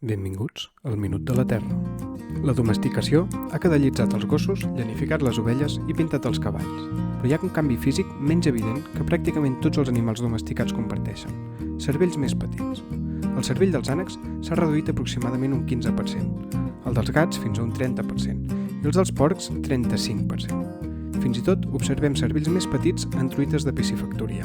Benvinguts al Minut de la Terra. La domesticació ha cadallitzat els gossos, llanificat les ovelles i pintat els cavalls. Però hi ha un canvi físic menys evident que pràcticament tots els animals domesticats comparteixen: cervells més petits. El cervell dels ànecs s'ha reduït aproximadament un 15%, el dels gats fins a un 30% i els dels porcs 35%. Fins i tot observem cervells més petits en truites de piscifactoria.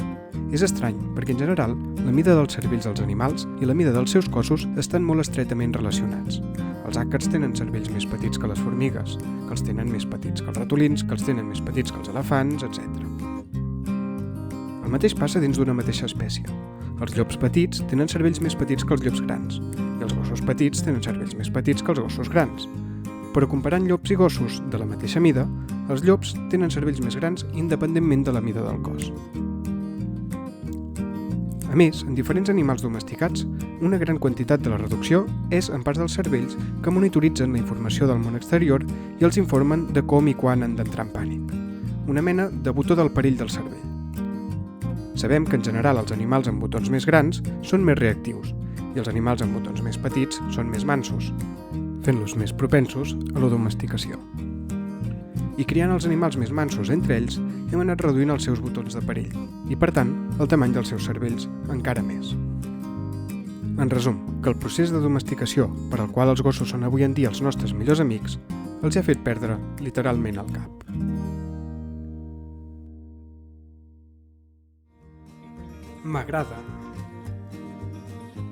És estrany, perquè en general la mida dels cervells dels animals i la mida dels seus cossos estan molt estretament relacionats. Els àcars tenen cervells més petits que les formigues, que els tenen més petits que els ratolins, que els tenen més petits que els elefants, etc. El mateix passa dins d'una mateixa espècie. Els llops petits tenen cervells més petits que els llops grans, i els gossos petits tenen cervells més petits que els gossos grans. Però comparant llops i gossos de la mateixa mida, els llops tenen cervells més grans independentment de la mida del cos. A més, en diferents animals domesticats, una gran quantitat de la reducció és en parts dels cervells que monitoritzen la informació del món exterior i els informen de com i quan han d'entrar en pànic. Una mena de botó del perill del cervell. Sabem que en general els animals amb botons més grans són més reactius i els animals amb botons més petits són més mansos, fent-los més propensos a la domesticació. I criant els animals més mansos entre ells, hem anat reduint els seus botons de perill i, per tant, el tamany dels seus cervells encara més. En resum, que el procés de domesticació per al qual els gossos són avui en dia els nostres millors amics els ha fet perdre literalment el cap. M'agrada.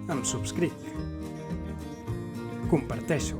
Em subscric. Comparteixo.